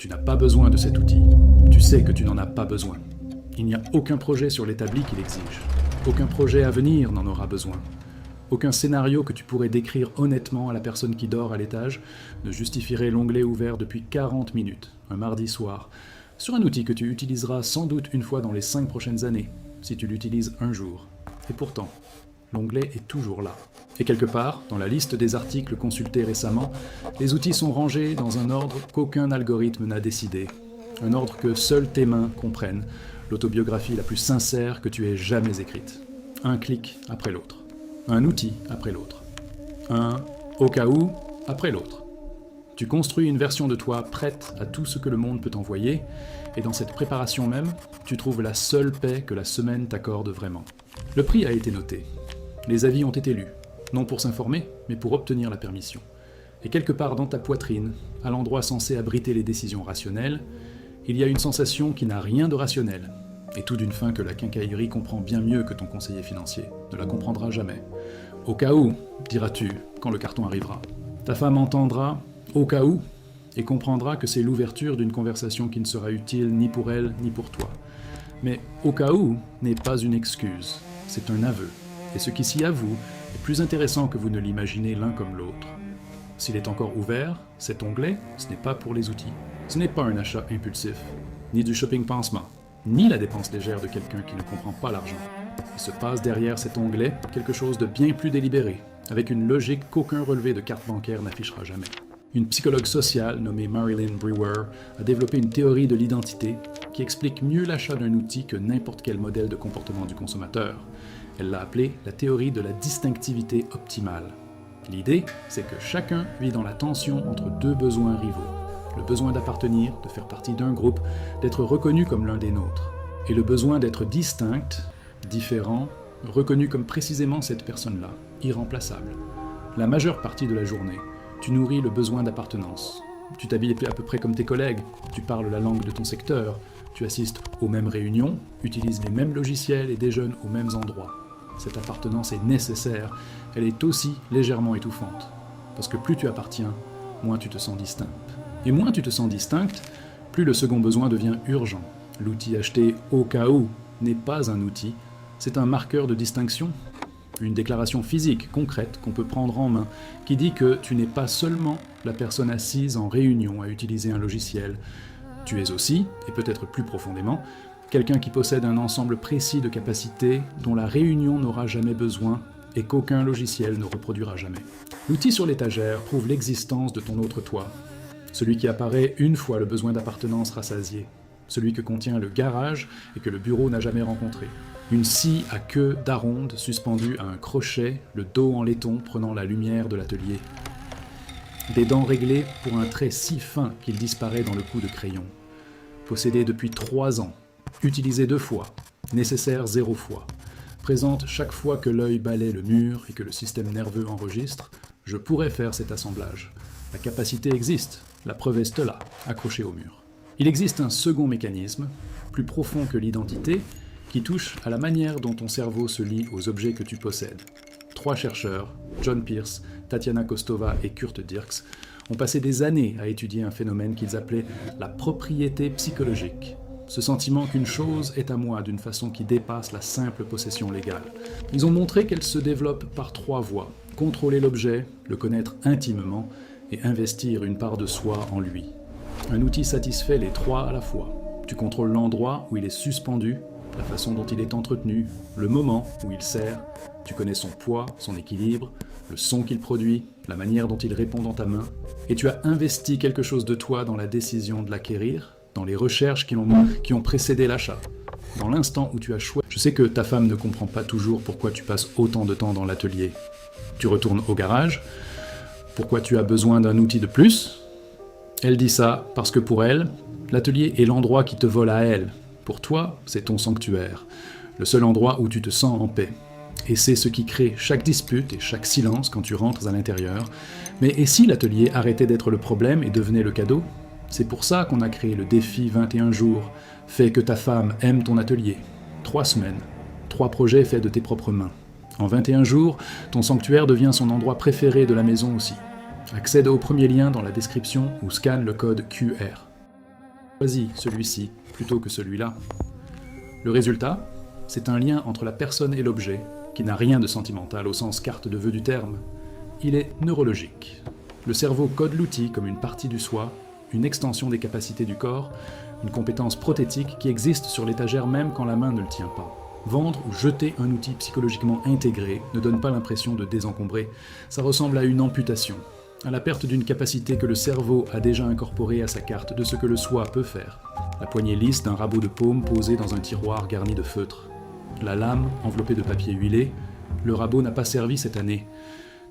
Tu n'as pas besoin de cet outil. Tu sais que tu n'en as pas besoin. Il n'y a aucun projet sur l'établi qui l'exige. Aucun projet à venir n'en aura besoin. Aucun scénario que tu pourrais décrire honnêtement à la personne qui dort à l'étage ne justifierait l'onglet ouvert depuis 40 minutes, un mardi soir, sur un outil que tu utiliseras sans doute une fois dans les 5 prochaines années, si tu l'utilises un jour. Et pourtant, l'onglet est toujours là. Et quelque part, dans la liste des articles consultés récemment, les outils sont rangés dans un ordre qu'aucun algorithme n'a décidé. Un ordre que seules tes mains comprennent, l'autobiographie la plus sincère que tu aies jamais écrite. Un clic après l'autre. Un outil après l'autre. Un « au cas où » après l'autre. Tu construis une version de toi prête à tout ce que le monde peut envoyer, et dans cette préparation même, tu trouves la seule paix que la semaine t'accorde vraiment. Le prix a été noté. Les avis ont été lus, non pour s'informer, mais pour obtenir la permission. Et quelque part dans ta poitrine, à l'endroit censé abriter les décisions rationnelles, il y a une sensation qui n'a rien de rationnel, et tout d'une fin que la quincaillerie comprend bien mieux que ton conseiller financier, ne la comprendra jamais. Au cas où, diras-tu, quand le carton arrivera. Ta femme entendra « au cas où » et comprendra que c'est l'ouverture d'une conversation qui ne sera utile ni pour elle ni pour toi. Mais « au cas où » n'est pas une excuse, c'est un aveu, et ce qui s'y avoue est plus intéressant que vous ne l'imaginez l'un comme l'autre. S'il est encore ouvert, cet onglet, ce n'est pas pour les outils. Ce n'est pas un achat impulsif, ni du shopping pansement, ni la dépense légère de quelqu'un qui ne comprend pas l'argent. Il se passe derrière cet onglet quelque chose de bien plus délibéré, avec une logique qu'aucun relevé de carte bancaire n'affichera jamais. Une psychologue sociale nommée Marilyn Brewer a développé une théorie de l'identité qui explique mieux l'achat d'un outil que n'importe quel modèle de comportement du consommateur. Elle l'a appelée la théorie de la distinctivité optimale. L'idée, c'est que chacun vit dans la tension entre deux besoins rivaux. Le besoin d'appartenir, de faire partie d'un groupe, d'être reconnu comme l'un des nôtres. Et le besoin d'être distinct, différent, reconnu comme précisément cette personne-là, irremplaçable. La majeure partie de la journée, tu nourris le besoin d'appartenance. Tu t'habilles à peu près comme tes collègues, tu parles la langue de ton secteur, tu assistes aux mêmes réunions, utilises les mêmes logiciels et déjeunes aux mêmes endroits. Cette appartenance est nécessaire, elle est aussi légèrement étouffante. Parce que plus tu appartiens, moins tu te sens distinct. Et moins tu te sens distincte, plus le second besoin devient urgent. L'outil acheté au cas où n'est pas un outil, c'est un marqueur de distinction. Une déclaration physique, concrète, qu'on peut prendre en main, qui dit que tu n'es pas seulement la personne assise en réunion à utiliser un logiciel. Tu es aussi, et peut-être plus profondément, quelqu'un qui possède un ensemble précis de capacités dont la réunion n'aura jamais besoin et qu'aucun logiciel ne reproduira jamais. L'outil sur l'étagère prouve l'existence de ton autre toi. Celui qui apparaît une fois le besoin d'appartenance rassasié, celui que contient le garage et que le bureau n'a jamais rencontré. Une scie à queue d'aronde suspendue à un crochet, le dos en laiton prenant la lumière de l'atelier. Des dents réglées pour un trait si fin qu'il disparaît dans le coup de crayon. Possédé depuis 3 ans, utilisé 2 fois, nécessaire 0 fois. Présente chaque fois que l'œil balaie le mur et que le système nerveux enregistre, je pourrais faire cet assemblage. La capacité existe, la preuve est là, accrochée au mur. Il existe un second mécanisme, plus profond que l'identité, qui touche à la manière dont ton cerveau se lie aux objets que tu possèdes. 3 chercheurs, John Pierce, Tatiana Kostova et Kurt Dirks, ont passé des années à étudier un phénomène qu'ils appelaient la propriété psychologique. Ce sentiment qu'une chose est à moi d'une façon qui dépasse la simple possession légale. Ils ont montré qu'elle se développe par 3 voies. Contrôler l'objet, le connaître intimement et investir une part de soi en lui. Un outil satisfait les 3 à la fois. Tu contrôles l'endroit où il est suspendu, la façon dont il est entretenu, le moment où il sert, tu connais son poids, son équilibre, le son qu'il produit, la manière dont il répond dans ta main, et tu as investi quelque chose de toi dans la décision de l'acquérir, dans les recherches qui ont précédé l'achat, dans l'instant où tu as choisi. Je sais que ta femme ne comprend pas toujours pourquoi tu passes autant de temps dans l'atelier. Tu retournes au garage, pourquoi tu as besoin d'un outil de plus? Elle dit ça parce que pour elle, l'atelier est l'endroit qui te vole à elle. Pour toi, c'est ton sanctuaire, le seul endroit où tu te sens en paix. Et c'est ce qui crée chaque dispute et chaque silence quand tu rentres à l'intérieur. Mais et si l'atelier arrêtait d'être le problème et devenait le cadeau? C'est pour ça qu'on a créé le défi 21 jours. Fais que ta femme aime ton atelier. 3 semaines, 3 projets faits de tes propres mains. En 21 jours, ton sanctuaire devient son endroit préféré de la maison aussi. Accède au premier lien dans la description ou scanne le code QR. choisis celui-ci plutôt que celui-là. Le résultat, c'est un lien entre la personne et l'objet qui n'a rien de sentimental au sens carte de vœux du terme. Il est neurologique. Le cerveau code l'outil comme une partie du soi, une extension des capacités du corps, une compétence prothétique qui existe sur l'étagère même quand la main ne le tient pas. Vendre ou jeter un outil psychologiquement intégré ne donne pas l'impression de désencombrer. Ça ressemble à une amputation, à la perte d'une capacité que le cerveau a déjà incorporée à sa carte de ce que le soi peut faire. La poignée lisse d'un rabot de paume posé dans un tiroir garni de feutre. La lame enveloppée de papier huilé, le rabot n'a pas servi cette année.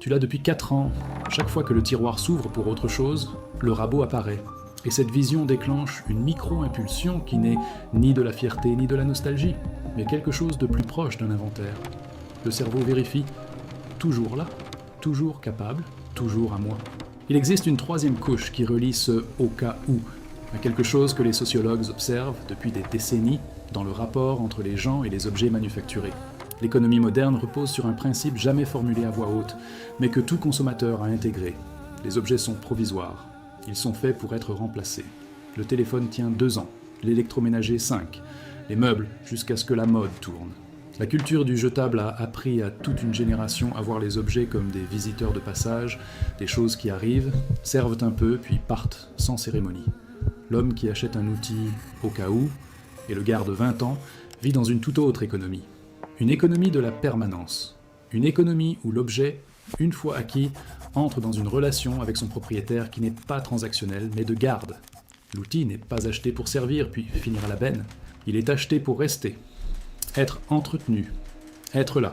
Tu l'as depuis 4 ans. Chaque fois que le tiroir s'ouvre pour autre chose, le rabot apparaît. Et cette vision déclenche une micro-impulsion qui n'est ni de la fierté ni de la nostalgie, mais quelque chose de plus proche d'un inventaire. Le cerveau vérifie, toujours là, toujours capable, toujours à moi. Il existe une troisième couche qui relie ce « au cas où » à quelque chose que les sociologues observent depuis des décennies dans le rapport entre les gens et les objets manufacturés. L'économie moderne repose sur un principe jamais formulé à voix haute, mais que tout consommateur a intégré. Les objets sont provisoires. Ils sont faits pour être remplacés. Le téléphone tient 2 ans, l'électroménager 5, les meubles jusqu'à ce que la mode tourne. La culture du jetable a appris à toute une génération à voir les objets comme des visiteurs de passage, des choses qui arrivent, servent un peu puis partent sans cérémonie. L'homme qui achète un outil au cas où et le garde 20 ans vit dans une toute autre économie. Une économie de la permanence. Une économie où l'objet, une fois acquis, entre dans une relation avec son propriétaire qui n'est pas transactionnelle mais de garde. L'outil n'est pas acheté pour servir puis finir à la benne. Il est acheté pour rester. Être entretenu. Être là.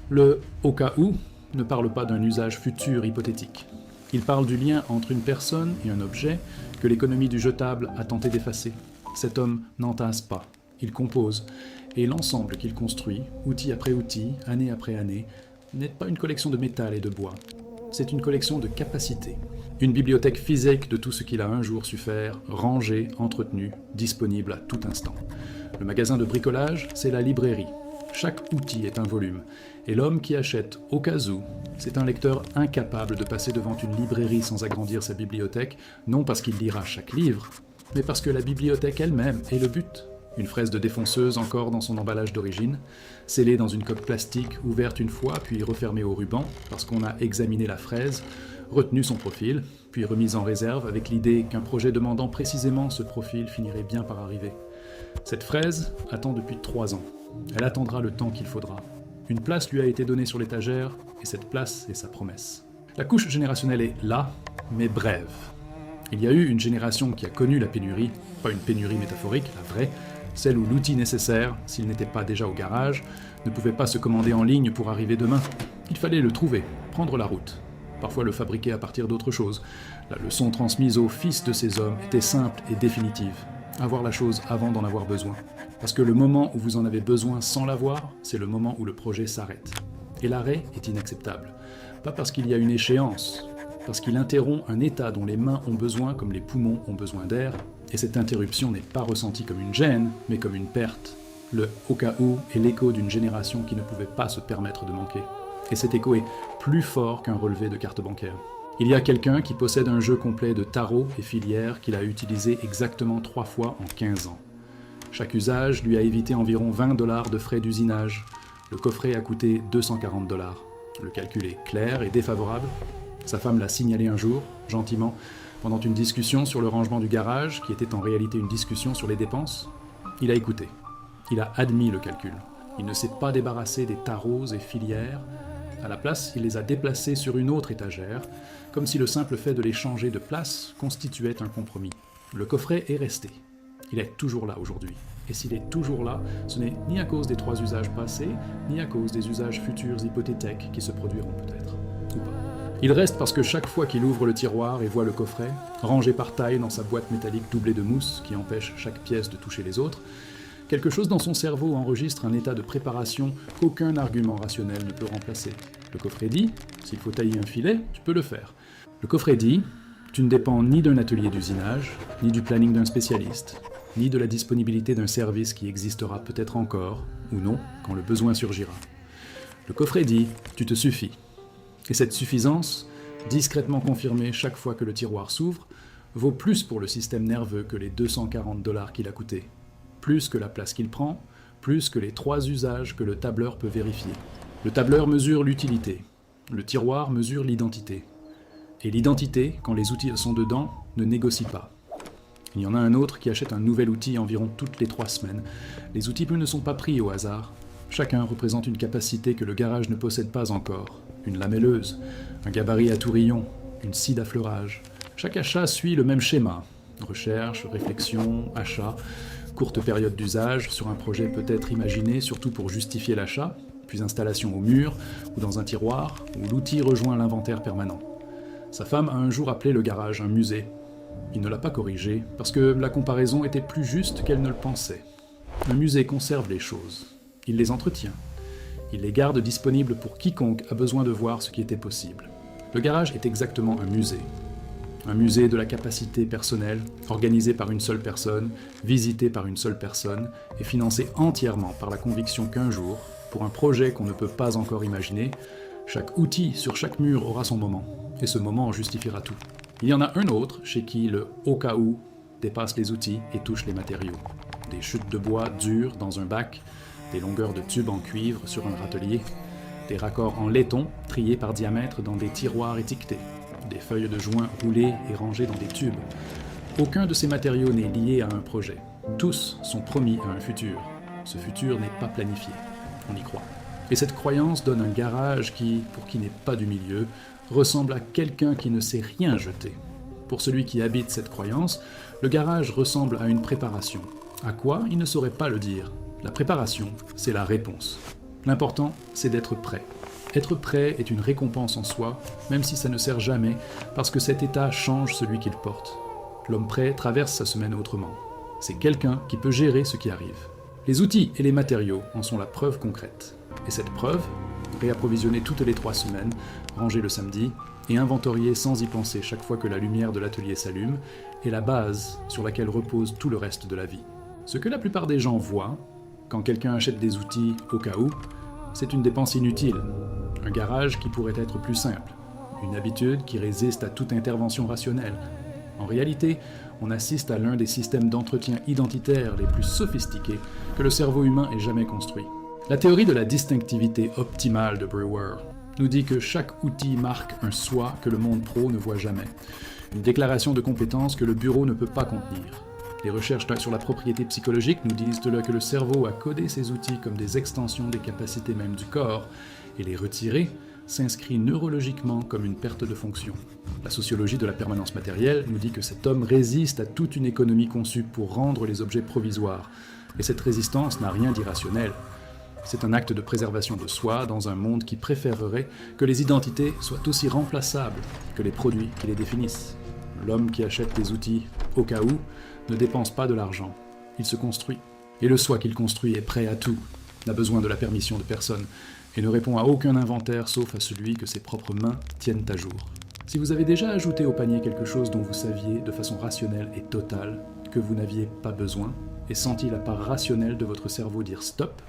Le « au cas où » ne parle pas d'un usage futur hypothétique. Il parle du lien entre une personne et un objet que l'économie du jetable a tenté d'effacer. Cet homme n'entasse pas. Il compose. Et l'ensemble qu'il construit, outil après outil, année après année, n'est pas une collection de métal et de bois. C'est une collection de capacités. Une bibliothèque physique de tout ce qu'il a un jour su faire, rangé, entretenu, disponible à tout instant. Le magasin de bricolage, c'est la librairie. Chaque outil est un volume. Et l'homme qui achète au cas où, c'est un lecteur incapable de passer devant une librairie sans agrandir sa bibliothèque, non parce qu'il lira chaque livre, mais parce que la bibliothèque elle-même est le but. Une fraise de défonceuse encore dans son emballage d'origine, scellée dans une coque plastique, ouverte une fois puis refermée au ruban parce qu'on a examiné la fraise, retenu son profil, puis remise en réserve avec l'idée qu'un projet demandant précisément ce profil finirait bien par arriver. Cette fraise attend depuis 3 ans. Elle attendra le temps qu'il faudra. Une place lui a été donnée sur l'étagère et cette place est sa promesse. La couche générationnelle est là, mais brève. Il y a eu une génération qui a connu la pénurie, pas une pénurie métaphorique, la vraie, celle où l'outil nécessaire, s'il n'était pas déjà au garage, ne pouvait pas se commander en ligne pour arriver demain. Il fallait le trouver, prendre la route, parfois le fabriquer à partir d'autre chose. La leçon transmise aux fils de ces hommes était simple et définitive. Avoir la chose avant d'en avoir besoin. Parce que le moment où vous en avez besoin sans l'avoir, c'est le moment où le projet s'arrête. Et l'arrêt est inacceptable. Pas parce qu'il y a une échéance, parce qu'il interrompt un état dont les mains ont besoin comme les poumons ont besoin d'air, et cette interruption n'est pas ressentie comme une gêne, mais comme une perte. Le « au cas où » est l'écho d'une génération qui ne pouvait pas se permettre de manquer. Et cet écho est plus fort qu'un relevé de carte bancaire. Il y a quelqu'un qui possède un jeu complet de tarot et filières qu'il a utilisé exactement 3 fois en 15 ans. Chaque usage lui a évité environ 20 $ de frais d'usinage. Le coffret a coûté 240 $. Le calcul est clair et défavorable. Sa femme l'a signalé un jour, gentiment, pendant une discussion sur le rangement du garage, qui était en réalité une discussion sur les dépenses. Il a écouté. Il a admis le calcul. Il ne s'est pas débarrassé des tarots et filières. À la place, il les a déplacés sur une autre étagère, comme si le simple fait de les changer de place constituait un compromis. Le coffret est resté. Il est toujours là aujourd'hui. Et s'il est toujours là, ce n'est ni à cause des 3 usages passés, ni à cause des usages futurs hypothétiques qui se produiront peut-être. Ou pas. Il reste parce que chaque fois qu'il ouvre le tiroir et voit le coffret, rangé par taille dans sa boîte métallique doublée de mousse qui empêche chaque pièce de toucher les autres, quelque chose dans son cerveau enregistre un état de préparation qu'aucun argument rationnel ne peut remplacer. Le coffret dit, s'il faut tailler un filet, tu peux le faire. Le coffret dit, tu ne dépends ni d'un atelier d'usinage, ni du planning d'un spécialiste, ni de la disponibilité d'un service qui existera peut-être encore, ou non, quand le besoin surgira. Le coffret dit, tu te suffis. Et cette suffisance, discrètement confirmée chaque fois que le tiroir s'ouvre, vaut plus pour le système nerveux que les 240 $ qu'il a coûté. Plus que la place qu'il prend, plus que les 3 usages que le tableur peut vérifier. Le tableur mesure l'utilité, le tiroir mesure l'identité. Et l'identité, quand les outils sont dedans, ne négocie pas. Il y en a un autre qui achète un nouvel outil environ toutes les 3 semaines. Les outils ne sont pas pris au hasard. Chacun représente une capacité que le garage ne possède pas encore. Une lamelleuse, un gabarit à tourillon, une scie d'affleurage. Chaque achat suit le même schéma. Recherche, réflexion, achat, courte période d'usage sur un projet peut-être imaginé surtout pour justifier l'achat, puis installation au mur ou dans un tiroir où l'outil rejoint l'inventaire permanent. Sa femme a un jour appelé le garage un musée. Il ne l'a pas corrigé parce que la comparaison était plus juste qu'elle ne le pensait. Un musée conserve les choses. Il les entretient. Il les garde disponibles pour quiconque a besoin de voir ce qui était possible. Le garage est exactement un musée. Un musée de la capacité personnelle, organisé par une seule personne, visité par une seule personne et financé entièrement par la conviction qu'un jour, pour un projet qu'on ne peut pas encore imaginer, chaque outil sur chaque mur aura son moment, et ce moment en justifiera tout. Il y en a un autre chez qui le « au cas où » dépasse les outils et touche les matériaux. Des chutes de bois dures dans un bac, des longueurs de tubes en cuivre sur un râtelier, des raccords en laiton triés par diamètre dans des tiroirs étiquetés, des feuilles de joint roulées et rangées dans des tubes. Aucun de ces matériaux n'est lié à un projet. Tous sont promis à un futur. Ce futur n'est pas planifié. On y croit. Et cette croyance donne un garage qui, pour qui n'est pas du milieu, ressemble à quelqu'un qui ne sait rien jeter. Pour celui qui habite cette croyance, le garage ressemble à une préparation. À quoi, il ne saurait pas le dire. La préparation, c'est la réponse. L'important, c'est d'être prêt. Être prêt est une récompense en soi, même si ça ne sert jamais, parce que cet état change celui qu'il porte. L'homme prêt traverse sa semaine autrement. C'est quelqu'un qui peut gérer ce qui arrive. Les outils et les matériaux en sont la preuve concrète. Et cette preuve, réapprovisionner toutes les 3 semaines, ranger le samedi, et inventorier sans y penser chaque fois que la lumière de l'atelier s'allume, est la base sur laquelle repose tout le reste de la vie. Ce que la plupart des gens voient, quand quelqu'un achète des outils au cas où, c'est une dépense inutile, un garage qui pourrait être plus simple, une habitude qui résiste à toute intervention rationnelle. En réalité, on assiste à l'un des systèmes d'entretien identitaire les plus sophistiqués que le cerveau humain ait jamais construit. La théorie de la distinctivité optimale de Brewer nous dit que chaque outil marque un soi que le monde pro ne voit jamais, une déclaration de compétence que le bureau ne peut pas contenir. Les recherches sur la propriété psychologique nous disent que le cerveau a codé ces outils comme des extensions des capacités même du corps, et les retirer s'inscrit neurologiquement comme une perte de fonction. La sociologie de la permanence matérielle nous dit que cet homme résiste à toute une économie conçue pour rendre les objets provisoires, et cette résistance n'a rien d'irrationnel. C'est un acte de préservation de soi dans un monde qui préférerait que les identités soient aussi remplaçables que les produits qui les définissent. L'homme qui achète des outils au cas où ne dépense pas de l'argent, il se construit. Et le soi qu'il construit est prêt à tout, n'a besoin de la permission de personne, et ne répond à aucun inventaire sauf à celui que ses propres mains tiennent à jour. Si vous avez déjà ajouté au panier quelque chose dont vous saviez de façon rationnelle et totale que vous n'aviez pas besoin, et senti la part rationnelle de votre cerveau dire stop,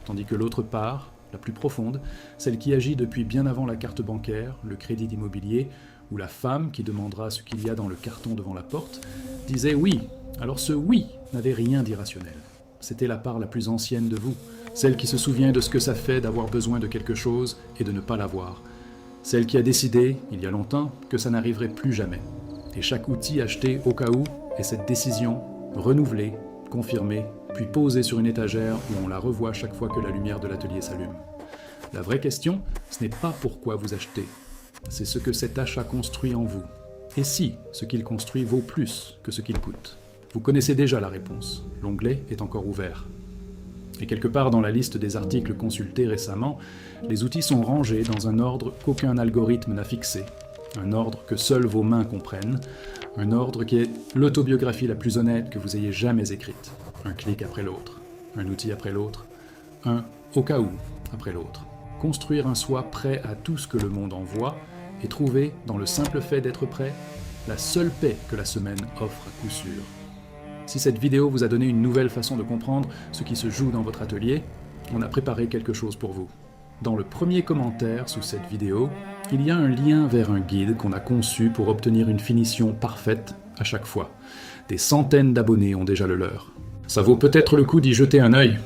tandis que l'autre part, la plus profonde, celle qui agit depuis bien avant la carte bancaire, le crédit d'immobilier, ou la femme qui demandera ce qu'il y a dans le carton devant la porte, disait oui. Alors ce oui n'avait rien d'irrationnel. C'était la part la plus ancienne de vous, celle qui se souvient de ce que ça fait d'avoir besoin de quelque chose et de ne pas l'avoir. Celle qui a décidé, il y a longtemps, que ça n'arriverait plus jamais. Et chaque outil acheté au cas où est cette décision renouvelée, confirmée, puis posée sur une étagère où on la revoit chaque fois que la lumière de l'atelier s'allume. La vraie question, ce n'est pas pourquoi vous achetez, c'est ce que cet achat construit en vous. Et si ce qu'il construit vaut plus que ce qu'il coûte? Vous connaissez déjà la réponse, l'onglet est encore ouvert. Et quelque part dans la liste des articles consultés récemment, les outils sont rangés dans un ordre qu'aucun algorithme n'a fixé, un ordre que seules vos mains comprennent, un ordre qui est l'autobiographie la plus honnête que vous ayez jamais écrite. Un clic après l'autre, un outil après l'autre, un au cas où après l'autre. Construire un soi prêt à tout ce que le monde envoie et trouver, dans le simple fait d'être prêt, la seule paix que la semaine offre à coup sûr. Si cette vidéo vous a donné une nouvelle façon de comprendre ce qui se joue dans votre atelier, on a préparé quelque chose pour vous. Dans le premier commentaire sous cette vidéo, il y a un lien vers un guide qu'on a conçu pour obtenir une finition parfaite à chaque fois. Des centaines d'abonnés ont déjà le leur. Ça vaut peut-être le coup d'y jeter un œil.